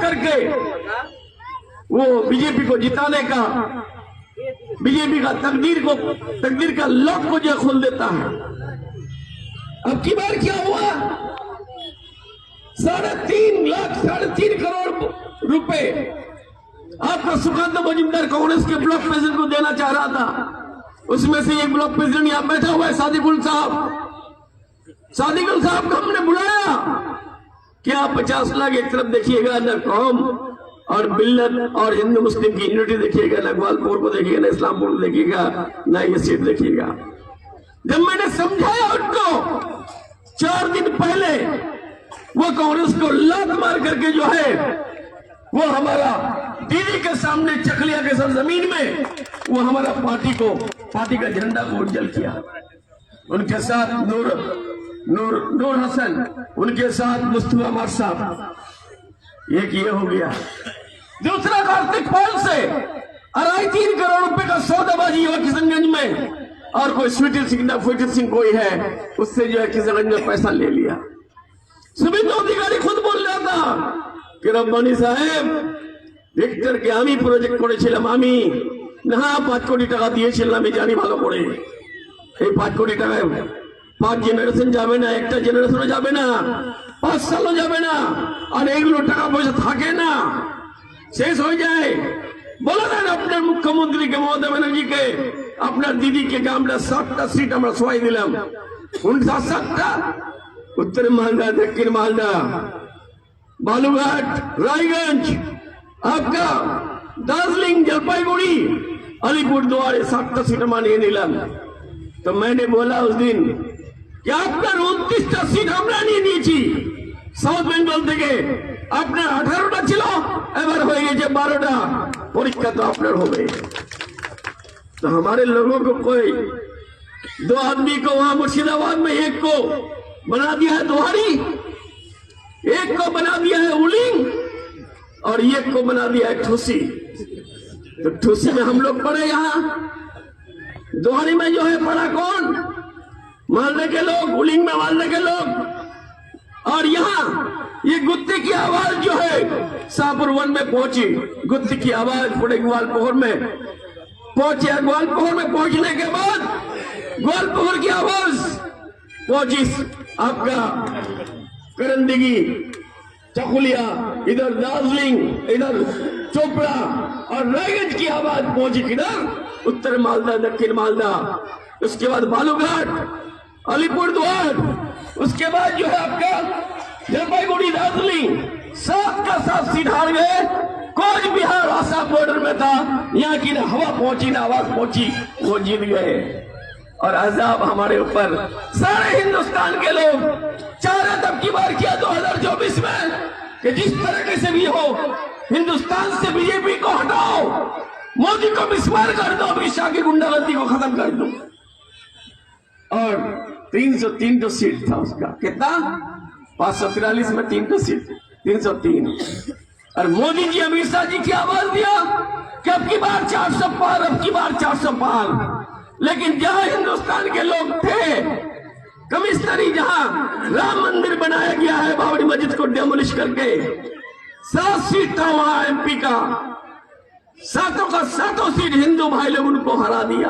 करके वो बीजेपी को जिताने का, बीजेपी का तकदीर का लॉक को जो खोल देता है। अब की बार क्या हुआ, 3.5 लाख 3.5 करोड़ रुपए आपका सुकांत मजुमदार कांग्रेस के ब्लॉक प्रेसिडेंट को देना चाह रहा था। उसमें से एक ब्लॉक प्रेसिडेंट यहाँ बैठा हुआ है सादिकुल साहब। सादिकुल साहब को हमने बुलाया कि आप 50 लाख एक तरफ देखिएगा, न कौम और मिल्लत और हिंदू मुस्लिम की यूनिटी देखिएगा, न ग्वालपुर को देखिएगा, न इस्लामपुर को देखिएगा, न ये सीट देखिएगा। जब मैंने समझाया उनको 4 दिन पहले, वो कांग्रेस को लात मार करके जो है वो हमारा दीदी के सामने चकलिया के साथ जमीन में वो हमारा पार्टी का झंडा को उज्जवल किया। उनके साथ नूर हसन, उनके साथ मुस्तफा मार साहब, ये हो गया। दूसरा कार्तिक पाल से 2.5-3 करोड़ रुपए का सौदाबाजी हुआ किशनगंज में, और कोई स्वीटी सिंह कोई है, उससे जो है किशनगंज में पैसा ले लिया। सुमित अधिकारी खुद बोल रहा था कि रब्बानी साहेब ভিক্টরকে আমি প্রজেক্ট করেছিলাম, আমি না 5 কোটি টাকা দিয়েছিলাম, আমি জানি ভালো করে এই 5 কোটি টাকায় 5 জেনারেশন যাবে না, একটা জেনারেশনও যাবে না, 5 সালও যাবে না, আর এইগুলো টাকা পয়সা থাকে না, শেষ হয়ে যায়। বলে দেন আপনার মুখ্যমন্ত্রীকে, মমতা ব্যানার্জিকে, আপনার দিদিকে আমরা 7টা সিট আমরা সবাই দিলাম। কোন 7টা? उत्तर मालदा, दक्षिण मालदा, बालूघाट, रायगंज, आपका दार्जिलिंग, जलपाईगुड़ी, अलीपुरद्वार 7टा सीट मानिए नीलम। तो मैंने बोला उस दिन कि आपका 29टा सीट हमरा नहीं दी, साउथ बेंगल থেকে আপনার 18টা ছিল, এবার হয়ে গেছে 12টা। পরীক্ষা তো আপনার হবে। तो हमारे लोगों को कोई 2 आदमी को वहां मुर्शिदाबाद में एक को बना दिया है दोहारी, एक को बना दिया है उलिंग, और एक को बना दिया है ठूसी। तो ठूसी में हम लोग पढ़े, यहाँ दोहारी में जो है पढ़ा कौन? मालदे के लोग, उलिंग में मालदे के लोग, और यहाँ ये गुत्ती की आवाज जो है शाहपुर 1 में पहुंची, गुत्ती की आवाज पूरे ग्वालपोर में पहुंचे। ग्वालपोर में पहुंचने के बाद ग्वालपोर की आवाज पहुंची आपका करंदगी, चकुलिया, इधर दार्जिलिंग, इधर चोपड़ा, और रायगंज की आवाज पहुंची किधर? उत्तर मालदा, दक्षिण मालदा, उसके बाद बालूघाट, अलीपुरद्वार, उसके बाद जो है आपका जलपाईगुड़ी, दार्जिलिंग, 7 का 7 सीट हार गए। कोच बिहार आसाम बॉर्डर में था, यहाँ की ना हवा पहुंची ना आवाज पहुंची, वो जीत गए। और अजाब हमारे ऊपर सारे हिंदुस्तान के लोग चाह रहे तब की बार किया 2024 में कि जिस तरह से भी हो हिंदुस्तान से बीजेपी को हटाओ, मोदी को मिसमार कर दो, अमित शाह की गुंडागर्दी को खत्म कर दो। और 303 सीट था उसका, कितना? 543 में 3 सीट, 303। और मोदी जी अमित शाह जी की आवाज दिया कि अब की बार 400 पार, अब की बार 400 पार। लेकिन जहां हिंदुस्तान के लोग थे, कमिश्नरी जहां राम मंदिर बनाया गया है, बाबरी मस्जिद को डेमोलिश करके 7 सीट था वहां एमपी का, 7 का 7 सीट हिंदू भाई लोग उनको हरा दिया,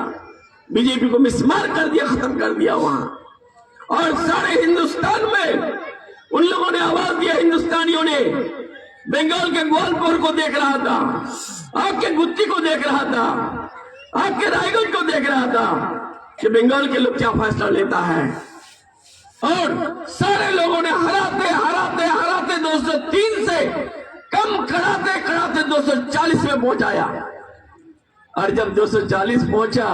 बीजेपी को मिसमार कर दिया, खत्म कर दिया वहां। और सारे हिंदुस्तान में उन लोगों ने आवाज दिया, हिंदुस्तानियों ने। बंगाल के ग्वालपुर को देख रहा था, आपके गुत्ती को देख रहा था, आपके रायगंज को देख रहा था कि बंगाल के लोग क्या फैसला लेता है। और सारे लोगों ने हराते हराते हराते 203 से कम कराते कराते 240 में पहुंचाया। और जब 240 पहुंचा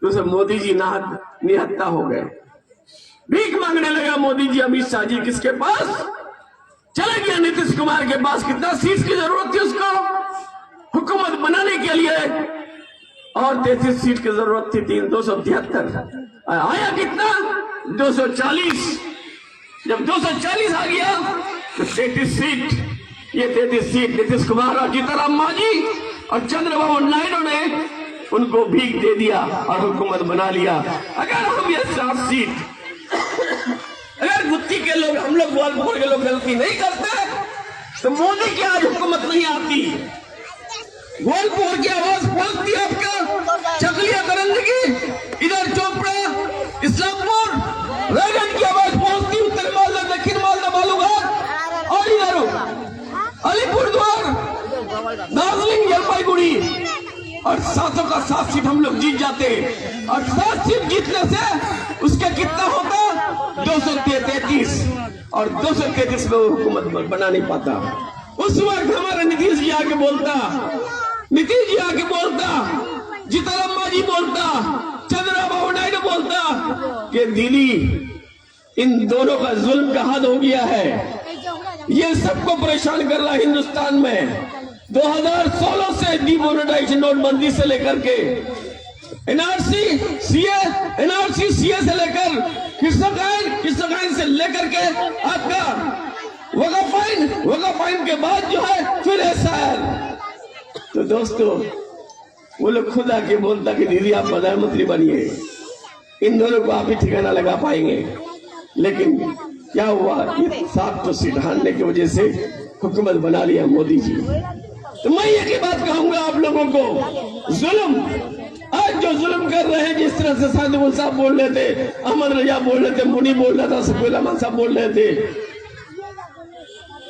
तो सब मोदी जी निहत्ता हो गए, भीख मांगने लगा मोदी जी। अमित शाह जी किसके पास चले गया? नीतीश कुमार के पास। कितना सीट की जरूरत थी उसको हुकूमत बनाने के लिए? और 33 सीट की जरूरत थी, 273। आया कितना? 240। जब 240 आ गया तो 33 सीट, ये 33 सीट नीतीश कुमार और जीतनराम मांझी और चंद्रबाबू नायडू ने उनको भीख दे दिया और हुकूमत बना लिया। अगर हम ये 7 सीट, अगर गुत्ती के लोग, हम लोग ग्वालपुर के लोग गलती नहीं करते तो मोदी की आज हुकूमत नहीं आती। गोलपुर की आवाज पहुंचती आपका चकलिया करंदगी, इधर चोपड़ा, इस्लामपुर, रेगन की आवाज पहुंचती उत्तर मालदा, दक्षिण मालदा, बालूघाट और इधर अलीपुरद्वार, दार्जिलिंग, जलपाईगुड़ी और 700 का 7 सीट हम लोग जीत जाते। और 7 सीट जीतने से उसका कितना होता 233 और 233 में हुकूमत बना नहीं पाता। उस वक्त हमारा नीतीश जी आके बोलता, नीतीश जी आके बोलता, जीतनराम जी बोलता, चंद्रबाबू नायडू बोलता कि दीदी इन दोनों का जुल्म का हद हो गया है, ये सबको परेशान कर रहा है हिंदुस्तान में। 2016 से डिमोनेटाइजेशन नोटबंदी से लेकर के एनआरसी सीए से लेकर कृषक आइन से लेकर के आपका वक़्फ़ आइन के बाद जो है फिर एसआईआर। तो दोस्तों वो लोग खुद आके बोलता कि दीदी आप प्रधानमंत्री बनिए, इन दोनों को आप ही ठिकाना लगा पाएंगे। लेकिन क्या हुआ, ये 7 सीट हारने की वजह से हुकूमत बना लिया मोदी जी। तो मैं एक ही बात कहूंगा आप लोगों को, जुल्म आज जो जुल्म कर रहे हैं, जिस तरह से सादिकुल साहब बोल रहे थे, अहमद रजा बोल रहे थे, मुनी बोल रहा था, सफीर रहमान साहब बोल रहे थे,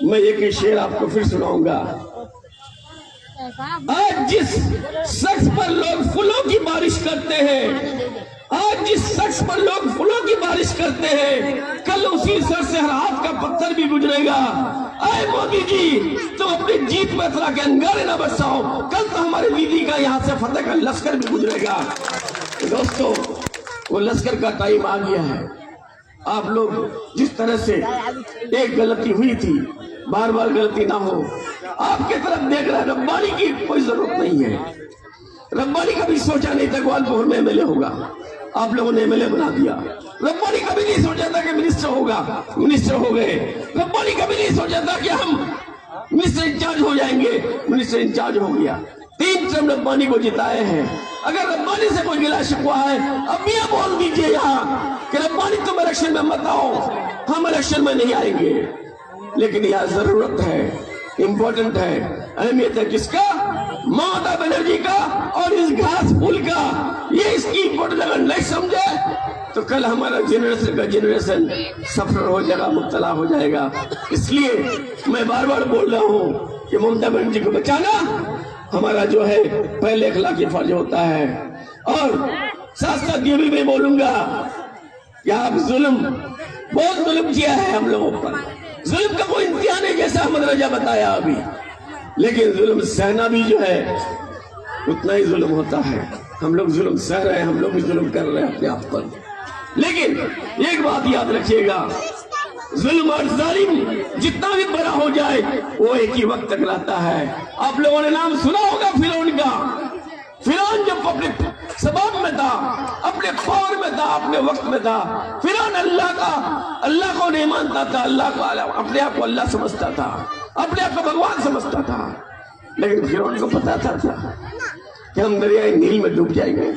मैं एक ही शेर आपको फिर सुनाऊंगा। आज जिस शख्स पर लोग फूलों की बारिश करते हैं, आज जिस शख्स पर लोग फूलों की बारिश करते हैं, कल उसी सर से हर हाथ का पत्थर भी गुजरेगा। आए मोदी जी, तुम अपनी जीत में तरह के अंगारे न बरसाओ, कल तो हमारी दीदी का यहाँ से फतेह का लश्कर भी गुजरेगा। तो दोस्तों वो लश्कर का टाइम आ गया है। आप लोग जिस तरह से एक गलती हुई थी, बार बार गलती ना हो। आपके तरफ देख रहा है, रब्बानी की कोई जरूरत नहीं है। रब्बानी कभी सोचा नहीं था ग्वालपुर में एमएलए होगा, आप लोगों ने एमएलए बना दिया। रब्बानी कभी नहीं सोचा था कि मिनिस्टर होगा, मिनिस्टर हो गए। रब्बानी कभी नहीं सोचा था कि हम मिनिस्टर इंचार्ज हो जाएंगे, मिनिस्टर इंचार्ज हो गया। 3 टर्म रब्बानी को जिताए हैं। अगर रब्बानी से कोई गिला शिकवा है, अब ये बोल दीजिए यहाँ कि रब्बानी तुम इलेक्शन में मत आओ, हम इलेक्शन में नहीं आएंगे। लेकिन यह जरूरत है, इंपॉर्टेंट है, अहमियत है किसका, ममता बनर्जी का और इस घास फूल का। ये इसकी इंपॉर्टेंट अगर नहीं समझे तो कल हमारा जनरेशन का जनरेशन सफर हो जाएगा, मुब्तला हो जाएगा। इसलिए मैं बार बार बोल रहा हूँ कि ममता बनर्जी को बचाना हमारा जो है पहले अखलाकी फर्ज होता है। और साथ साथ ये भी मैं बोलूंगा कि आप बहुत जुल्म किया है हम लोगों पर। जुल्म का कोई इंतहा नहीं, जैसा अहमद रजा बताया अभी, लेकिन जुल्म सहना भी जो है उतना ही जुल्म होता है। हम लोग जुल्म सह रहे हैं, हम लोग भी जुल्म कर रहे हैं अपने आप पर। लेकिन एक बात याद रखिएगा, जुल्म और जालिम जितना भी बड़ा हो जाए वो एक ही वक्त तक रहता है। आप लोगों ने नाम सुना होगा फिरौन का। फिरौन जब अपने सबब में था, अपने पावर में था, अपने वक्त में था, फिरौन अल्लाह को नहीं मानता था, अल्लाह को अपने आप को अल्लाह समझता था, अपने आप को भगवान समझता था। लेकिन फिरौन को पता था कि हम दरियाए नील में डूब जाएंगे।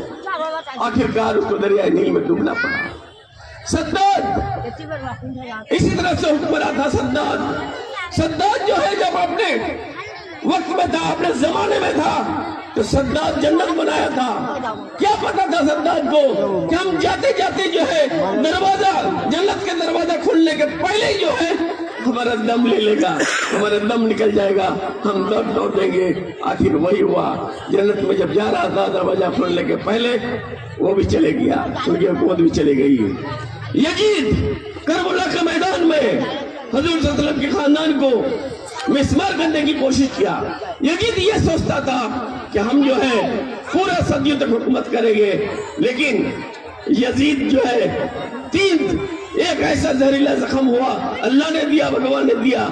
आखिरकार उसको दरियाए नील में डूबना पड़ा। सद्दाद इसी तरह से हुक्मरान था। सद्दाद जो है जब अपने वक्त में था, अपने जमाने में था, तो सद्दाद जन्नत बनाया था। क्या पता था सद्दाद को कि हम जाते जाते जो है दरवाजा, जन्नत के दरवाजा खुलने के पहले ही जो है हमारा दम ले लेगा, हमारा दम निकल जाएगा, हम दौड़ देंगे। आखिर वही हुआ। जन्नत में जब जा रहा था, दरवाजा खुलने के पहले वो भी चले गया, उनकी हुकूमत भी चली गई। यजीद करबला के मैदान में हजूर सल्लल्लाहु अलैहि वसल्लम के खानदान को मिसमार करने की कोशिश किया। यजीद ये सोचता था कि हम जो है पूरा सदियों तक हुकूमत करेंगे, लेकिन यजीद जो है एक ऐसा जहरीला जख्म हुआ, अल्लाह ने दिया, भगवान ने दिया।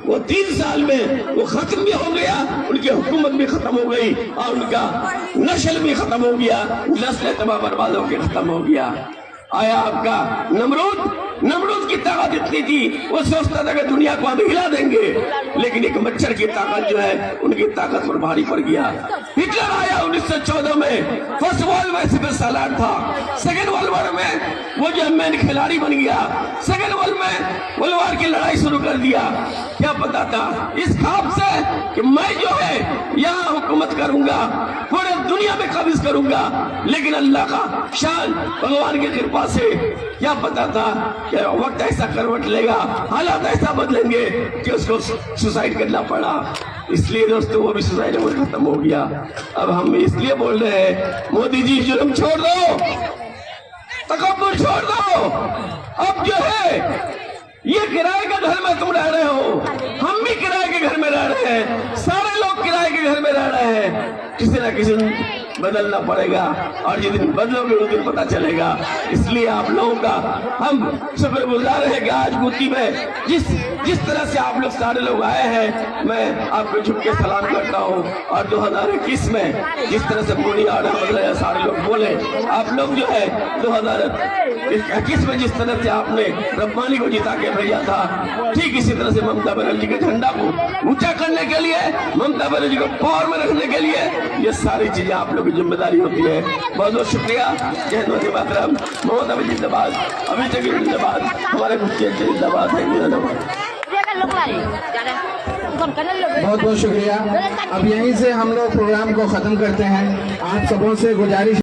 वो 3 साल में वो खत्म भी हो गया, उनकी हुकूमत भी खत्म हो गई और उनका नस्ल भी खत्म हो गया, नस्ल तबाह बर्बाद होकर खत्म हो गया। आया आपका नमरूद की ताकत इतनी थी, वो सोचता था कि दुनिया को हम हिला देंगे, लेकिन एक मच्छर की ताकत जो है उनकी ताकत पर भारी पड़ गया। हिटलर आया 1914 में, फर्स्ट वर्ल्ड वॉर सिर्फ सालार था, सेकेंड वर्ल्ड वॉर में वो जो मैन खिलाड़ी बन गया, सेकेंड वर्ल्ड वॉर की लड़ाई शुरू कर दिया। क्या पता था इस ख्वाब से कि मैं जो है यहाँ हुकूमत करूंगा, पूरे दुनिया में कब्ज करूंगा, लेकिन अल्लाह का शान, भगवान की कृपा से क्या पता था कि वक्त ऐसा करवट लेगा, हालात ऐसा बदलेंगे कि उसको सुसाइड करना पड़ा। इसलिए दोस्तों वो भी सुसाइड में खत्म हो गया। अब हम इसलिए बोल रहे हैं, मोदी जी जुल्म छोड़ दो, तकब्बुर छोड़ दो। अब जो है ये किराए के घर में तुम रह रहे हो, हम भी किराए के घर में रह रहे हैं, सारे लोग किराए के घर में रह रहे हैं। किसी ना किसी दिन बदलना पड़ेगा, और जिस दिन बदलोगे उस दिन पता चलेगा। इसलिए आप लोगों का हम शुक्रगुजार है कि आज गुत्ती में जिस तरह से आप लोग सारे लोग आए हैं, मैं आपको झुक के सलाम करता हूँ। और 2021 में जिस तरह से पूरी आर्डर बदले सारे लोग बोले, आप लोग जो है 2021 में जिस तरह से आपने रब्बानी को जिता के भेजा था, ठीक इसी तरह से ममता बनर्जी के झंडा को ऊंचा करने के लिए, ममता बनर्जी को पावर में रखने के लिए, ये सारी चीजें आप लोग की जिम्मेदारी होती है। बहुत बहुत शुक्रिया। जय हिंद, वंदे मातरम, ममता बनर्जी जिंदाबाद, अमित जी जिंदाबाद, हमारे मुख्य जिंदाबाद है। बहुत बहुत शुक्रिया। अब यहीं से हम लोग प्रोग्राम को खत्म करते हैं। आप सबों से गुजारिश